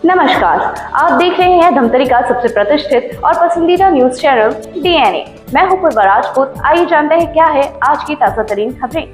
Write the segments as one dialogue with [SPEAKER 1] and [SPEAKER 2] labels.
[SPEAKER 1] नमस्कार, आप देख रहे हैं धमतरी का सबसे प्रतिष्ठित और पसंदीदा न्यूज चैनल डीएनए। मैं हूं पूर्वा राजपूत। आइए जानते हैं क्या है आज की ताजा तरीन खबरें।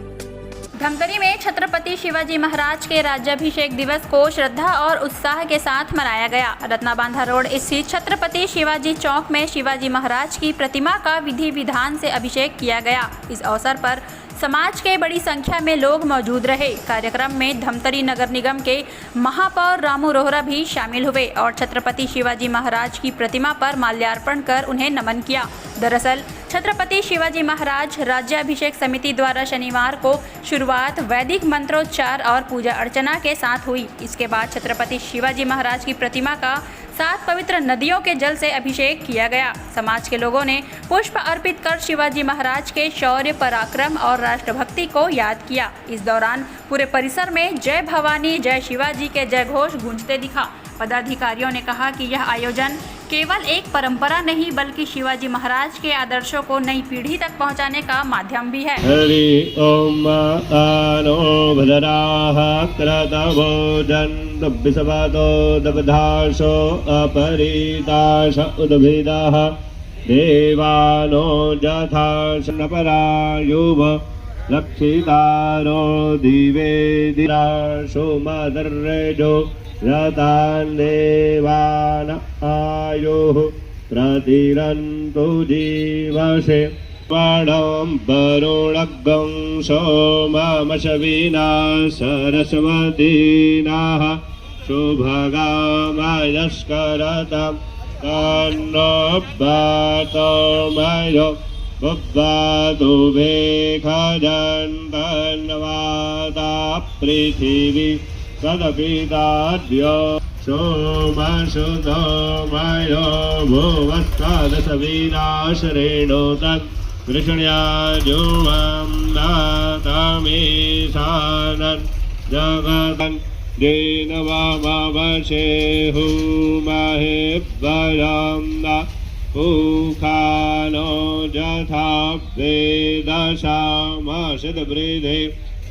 [SPEAKER 2] धमतरी में छत्रपति शिवाजी महाराज के राज्याभिषेक दिवस को श्रद्धा और उत्साह के साथ मनाया गया। रत्नाबांधा रोड स्थित छत्रपति शिवाजी चौक में शिवाजी महाराज की प्रतिमा का विधि विधान से अभिषेक किया गया। इस अवसर पर समाज के बड़ी संख्या में लोग मौजूद रहे। कार्यक्रम में धमतरी नगर निगम के महापौर रामू रोहरा भी शामिल हुए और छत्रपति शिवाजी महाराज की प्रतिमा पर माल्यार्पण कर उन्हें नमन किया। दरअसल छत्रपति शिवाजी महाराज राज्याभिषेक समिति द्वारा शनिवार को शुरुआत वैदिक मंत्रोच्चार और पूजा अर्चना के साथ हुई। इसके बाद छत्रपति शिवाजी महाराज की प्रतिमा का 7 पवित्र नदियों के जल से अभिषेक किया गया। समाज के लोगों ने पुष्प अर्पित कर शिवाजी महाराज के शौर्य, पराक्रम और राष्ट्रभक्ति को याद किया। इस दौरान पूरे परिसर में जय भवानी, जय शिवाजी के जयघोष गूंजते दिखा। पदाधिकारियों ने कहा कि यह आयोजन केवल एक परंपरा नहीं बल्कि शिवाजी महाराज के आदर्शों को नई पीढ़ी तक पहुंचाने का माध्यम भी है।
[SPEAKER 3] हरि ओम आनो भद्राः क्रतभोजन विषवादो दबधाशो अपरिताश उद्भिदाः देवानो यथा नपरायुव लक्षितारो दिवे दिराशो मदर्रेजो रतान् देवान् आयुः प्रतिरन्तु जीवसे वणं वरुणगं सोममशविना सरस्वतीनाः शुभगामयस्करतं तन्नोऽब्बातमयो बुब्बातु वेखजन्तन्वाता पृथिवी तदपिताद्य सोमसुतमयो भुवस्तादशविनाशरेणो तत् कृष्ण्याजुवं नातमीशानन् जगतन् देनवामवशेहु महेभ्यं न पुखानो यथा वेदशामसिद्वृधे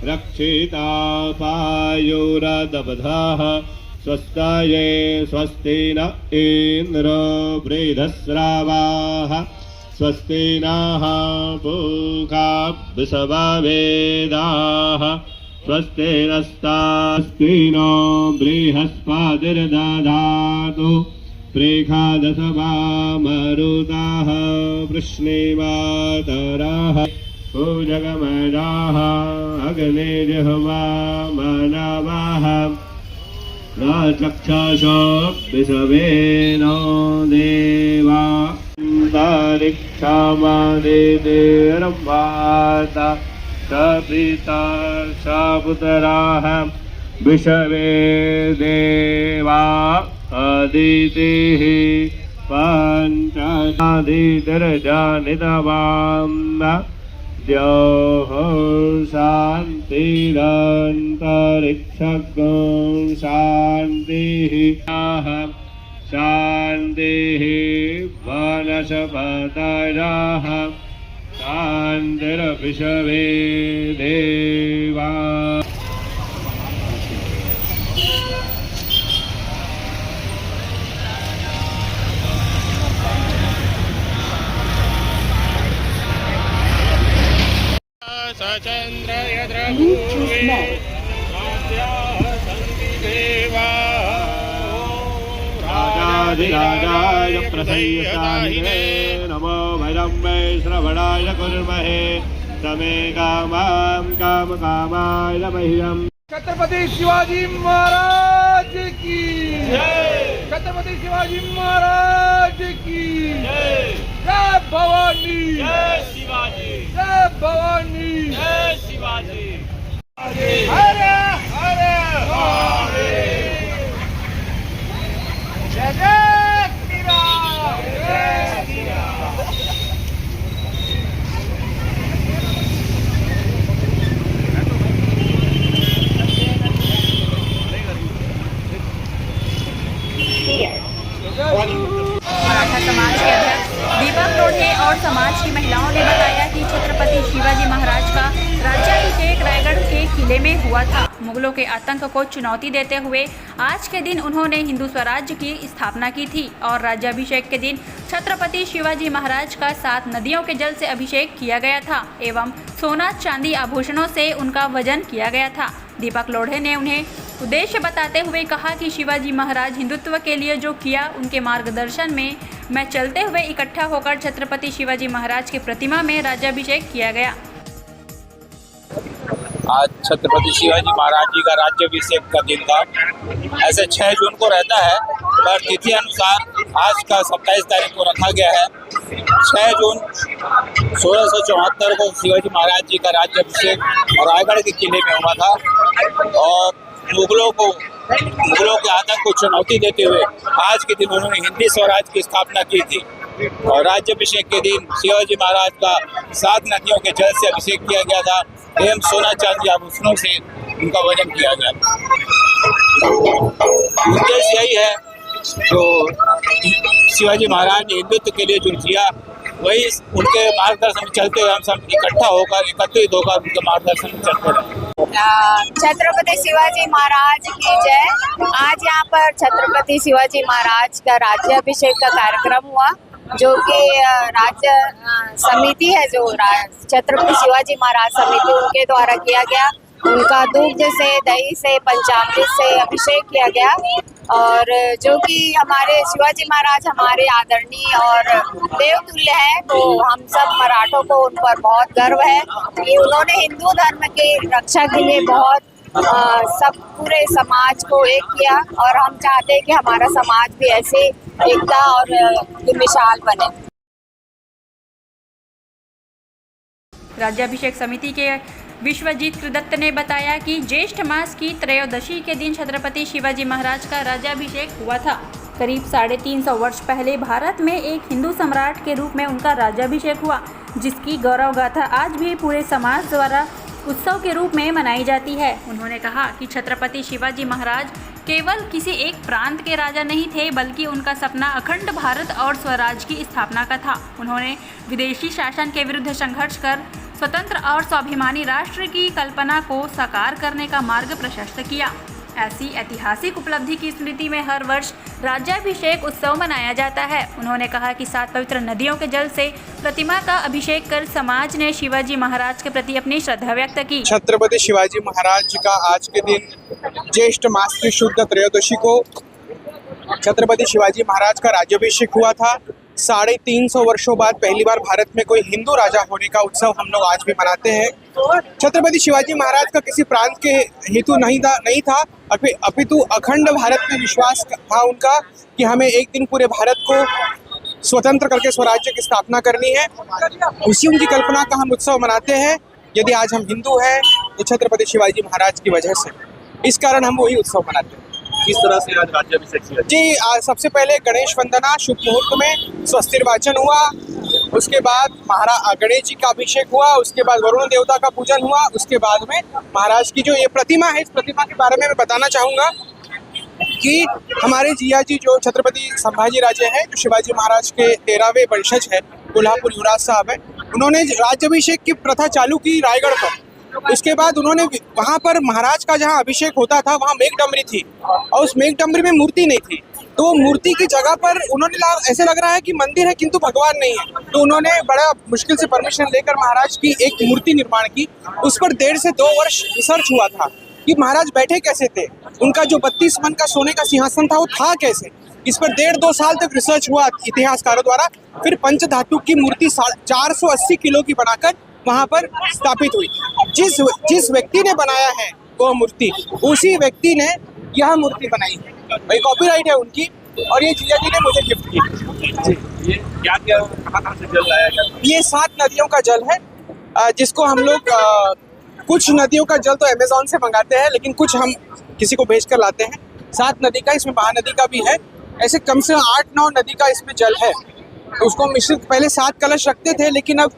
[SPEAKER 3] रक्षिता पायुरदबधाः स्वस्ताये स्वस्ति न इन्द्रो वृधस्रावाः स्वस्ति नः पूषा विश्ववेदाः स्वस्ति नस्तास्ति नो बृहस्पतिर्दधातु प्रेखादशवामरुताः वृष्णिमातराः पूजगमजाः अग्निर्जिह्वा मनवः न चक्षुषो विश्वेनो देवा अन्तरिक्षमादितिर्वाता सपिता सपुत्राः विश्वे देवा अदितिः पञ्चदितिर्जनितवाम् द्योः शान्तिरन्तरिक्षगं शान्तिः शान्तिः वनस्पतयः शान्तिर्विश्वे देवा।
[SPEAKER 4] सचन्द्र यद्रभूवे राजाः सन्ति देवाः
[SPEAKER 3] राजाधिराजाय प्रसह्यताहिने नमो भयं मे श्रवणाय कुर्महे तमे कामां कामकामाय मह्यम्।
[SPEAKER 5] छत्रपति शिवाजी महाराज की जय। छत्रपति शिवाजी महाराज की जय। जय भवानी,
[SPEAKER 4] जय शिवाजी,
[SPEAKER 5] जय भवानी,
[SPEAKER 4] जय शिवाजी।
[SPEAKER 5] हर हर महादेव। जय जय श्री राम, जय श्री राम।
[SPEAKER 2] मराठा समाज के अध्यक्ष दीपक लोढ़े और समाज की महिलाओं ने बताया कि छत्रपति शिवाजी महाराज का राज्याभिषेक रायगढ़ के किले में हुआ था। मुगलों के आतंक को चुनौती देते हुए आज के दिन उन्होंने हिंदू स्वराज्य की स्थापना की थी और राज्याभिषेक के दिन छत्रपति शिवाजी महाराज का 7 नदियों के जल से अभिषेक किया गया था एवं सोना चांदी आभूषणों से उनका वजन किया गया था। दीपक लोढ़े ने उन्हें उद्देश्य बताते हुए कहा कि शिवाजी महाराज हिंदुत्व के लिए जो किया, उनके मार्गदर्शन में मैं चलते हुए इकट्ठा होकर छत्रपति शिवाजी महाराज की प्रतिमा में राज्याभिषेक किया गया।
[SPEAKER 6] आज छत्रपति शिवाजी महाराज जी का राज्याभिषेक का दिन था। ऐसे 6 जून को रहता है, पर तिथि अनुसार आज का 27 तारीख को रखा गया है। 6 जून 1674 को शिवाजी महाराज जी का राज्याभिषेक रायगढ़ के किले में हुआ था और मुगलों के आतंक को चुनौती देते हुए आज के दिन उन्होंने हिंदी स्वराज की स्थापना की थी और राज्याभिषेक के दिन शिवाजी महाराज का 7 नदियों के जल से अभिषेक किया गया था एवं सोना चांदी आभूषणों से उनका वजन किया गया। उद्देश्य यही है जो शिवाजी महाराज ने हिंदुत्व के लिए जो किया, वही उनके मार्गदर्शन में चलते हुए हम सब इकट्ठा होकर एकत्रित होकर उनके मार्गदर्शन में चलते रहे।
[SPEAKER 7] छत्रपति शिवाजी महाराज की जय। आज यहाँ पर छत्रपति शिवाजी महाराज का राज्याभिषेक का कार्यक्रम हुआ, जो कि राज्य समिति है, जो छत्रपति शिवाजी महाराज समिति उनके द्वारा किया गया। उनका दूध से, दही से, पंचामृत से अभिषेक किया गया और जो कि हमारे शिवाजी महाराज हमारे आदरणीय और देवतुल्य है, तो हम सब मराठों को उन पर बहुत गर्व है कि उन्होंने हिंदू धर्म की रक्षा के लिए बहुत सब पूरे समाज को एक किया और हम चाहते हैं कि हमारा समाज भी ऐसे एकता और मिसाल बने।
[SPEAKER 2] राज्याभिषेक समिति के विश्वजीत दत्त ने बताया कि ज्येष्ठ मास की त्रयोदशी के दिन छत्रपति शिवाजी महाराज का राज्याभिषेक हुआ था। करीब 350 वर्ष पहले भारत में एक हिंदू सम्राट के रूप में उनका राज्याभिषेक हुआ, जिसकी गौरव गाथा आज भी पूरे समाज द्वारा उत्सव के रूप में मनाई जाती है। उन्होंने कहा कि छत्रपति शिवाजी महाराज केवल किसी एक प्रांत के राजा नहीं थे, बल्कि उनका सपना अखंड भारत और स्वराज की स्थापना का था। उन्होंने विदेशी शासन के विरुद्ध संघर्ष कर स्वतंत्र और स्वाभिमानी राष्ट्र की कल्पना को साकार करने का मार्ग प्रशस्त किया। ऐसी ऐतिहासिक उपलब्धि की स्मृति में हर वर्ष राज्याभिषेक उत्सव मनाया जाता है। उन्होंने कहा कि 7 पवित्र नदियों के जल से प्रतिमा का अभिषेक कर समाज ने शिवाजी महाराज के प्रति अपनी श्रद्धा व्यक्त की।
[SPEAKER 8] छत्रपति शिवाजी महाराज का आज के दिन ज्येष्ठ मास की शुद्ध त्रयोदशी को छत्रपति शिवाजी महाराज का राज्याभिषेक हुआ था। 350 वर्षों बाद पहली बार भारत में कोई हिंदू राजा होने का उत्सव हम लोग आज भी मनाते हैं। छत्रपति शिवाजी महाराज का किसी प्रांत के हेतु नहीं था, अपितु अखंड भारत में विश्वास था उनका कि हमें एक दिन पूरे भारत को स्वतंत्र करके स्वराज्य की स्थापना करनी है। उसी उनकी कल्पना का हम उत्सव मनाते हैं। यदि आज हम हिंदू हैं तो छत्रपति शिवाजी महाराज की वजह से, इस कारण हम वही उत्सव मनाते हैं।
[SPEAKER 6] किस तरह से आज राज्याभिषेक किया
[SPEAKER 8] जी? सबसे पहले गणेश वंदना शुभ मुहूर्त में स्वस्तिर वाचन हुआ, उसके बाद गणेश जी का अभिषेक हुआ, उसके बाद वरुण देवता का पूजन हुआ, उसके बाद में महाराज की जो ये प्रतिमा है, इस प्रतिमा के बारे में मैं बताना चाहूँगा कि हमारे जिया जी जो छत्रपति संभाजी राजे हैं, जो शिवाजी महाराज के 13वें वंशज है, कोल्हापुर युवराज साहब है, उन्होंने राज्याभिषेक की प्रथा चालू की रायगढ़ पर। उसके बाद उन्होंने वहाँ पर महाराज का जहाँ अभिषेक होता था वहाँ मेघडम्बरी थी और उस मेघडम्बरी में मूर्ति नहीं थी, तो वो मूर्ति की जगह पर उन्होंने ऐसे लग रहा है कि मंदिर है किंतु भगवान नहीं है, तो उन्होंने बड़ा मुश्किल से परमिशन लेकर महाराज की एक मूर्ति निर्माण की। उस पर 1.5 से 2 वर्ष रिसर्च हुआ था कि महाराज बैठे कैसे थे, उनका जो 32 मन का सोने का सिंहासन था वो था कैसे। इस पर 1.5-2 साल तक रिसर्च हुआ इतिहासकारों द्वारा। फिर पंचधातु की मूर्ति 480 किलो की बनाकर वहाँ पर स्थापित हुई। जिस व्यक्ति ने बनाया है वो मूर्ति, उसी व्यक्ति ने यह मूर्ति बनाई है, भाई कॉपीराइट है उनकी, और ये जिया जी ने मुझे गिफ्ट की।
[SPEAKER 6] ये क्या कहाँ से जल लाया गया?
[SPEAKER 8] ये 7 नदियों का जल है, जिसको हम लोग कुछ नदियों का जल तो अमेज़न से मंगाते हैं, लेकिन कुछ हम किसी को भेज कर लाते हैं। 7 नदी का, इसमें महानदी का भी है, ऐसे कम से 8-9 नदी का इसमें जल है। तो उसको मिश्रित, पहले 7 कलश रखते थे, लेकिन अब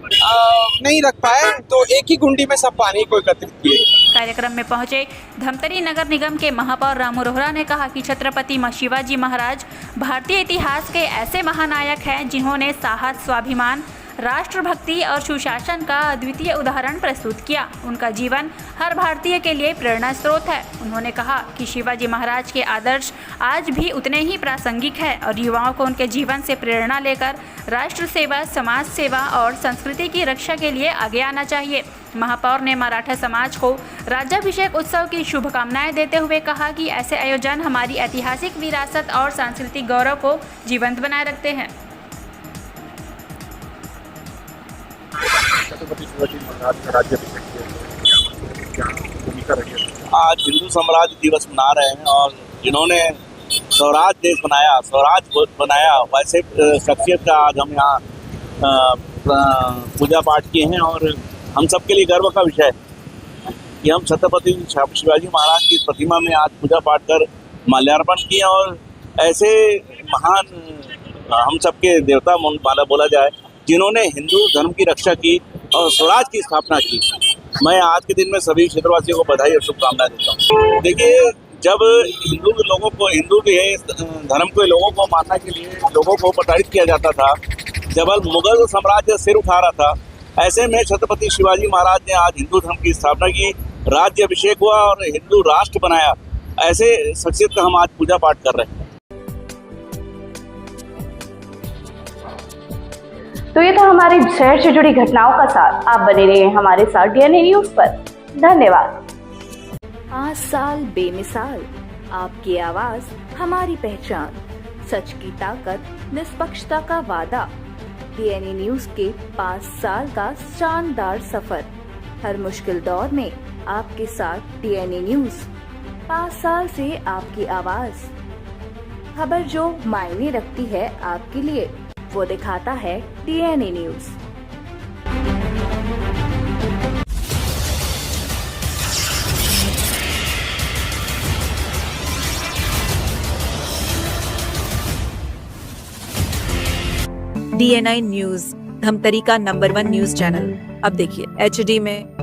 [SPEAKER 8] नहीं रख पाए, तो एक ही गुंडी में सब पानी को एकत्रित किए।
[SPEAKER 2] कार्यक्रम में पहुंचे धमतरी नगर निगम के महापौर रामू रोहरा ने कहा कि छत्रपति शिवाजी महाराज भारतीय इतिहास के ऐसे महानायक हैं जिन्होंने साहस, स्वाभिमान, राष्ट्रभक्ति और सुशासन का अद्वितीय उदाहरण प्रस्तुत किया। उनका जीवन हर भारतीय के लिए प्रेरणा स्रोत है। उन्होंने कहा कि शिवाजी महाराज के आदर्श आज भी उतने ही प्रासंगिक है और युवाओं को उनके जीवन से प्रेरणा लेकर राष्ट्र सेवा, समाज सेवा और संस्कृति की रक्षा के लिए आगे आना चाहिए। महापौर ने मराठा समाज को राज्याभिषेक उत्सव की शुभकामनाएं देते हुए कहा कि ऐसे आयोजन हमारी ऐतिहासिक विरासत और सांस्कृतिक गौरव को जीवंत बनाए रखते हैं।
[SPEAKER 9] छत्रपति शिवाजी महाराज का राज्याभिषेक क्या भूमिका रही है?
[SPEAKER 6] आज हिंदू साम्राज्य दिवस मना रहे हैं और जिन्होंने स्वराज देश बनाया, स्वराज बनाया, वैसे शख्सियत का आज हम यहाँ पूजा पाठ किए हैं और हम सबके लिए गर्व का विषय है कि हम छत्रपति शिवाजी महाराज की प्रतिमा में आज पूजा पाठ कर माल्यार्पण किए और ऐसे महान हम सबके देवता माला बोला जाए जिन्होंने हिंदू धर्म की रक्षा की और स्वराज की स्थापना की। मैं आज के दिन में सभी क्षेत्रवासियों को बधाई और शुभकामनाएं देता हूँ। देखिए, जब हिंदू के धर्म के लोगों को मारने के लिए लोगों को प्रताड़ित किया जाता था, जब मुगल साम्राज्य सिर उठा रहा था, ऐसे में छत्रपति शिवाजी महाराज ने आज हिंदू धर्म की स्थापना की, राज्याभिषेक हुआ और हिंदू राष्ट्र बनाया। ऐसे शख्सियत का हम आज पूजा पाठ कर रहे हैं।
[SPEAKER 1] तो ये तो हमारे शहर से जुड़ी घटनाओं का साथ। आप बने रहिए हमारे साथ डीएनए न्यूज पर। धन्यवाद।
[SPEAKER 10] 5 साल बेमिसाल, आपकी आवाज हमारी पहचान, सच की ताकत, निष्पक्षता का वादा। डीएनए न्यूज के 5 साल का शानदार सफर, हर मुश्किल दौर में आपके साथ डीएनए न्यूज। 5 साल से आपकी आवाज, खबर जो मायने रखती है आपके लिए, वो दिखाता है DNA news.
[SPEAKER 11] DNA news Dhamtari का नंबर 1 न्यूज चैनल। अब देखिए HD में,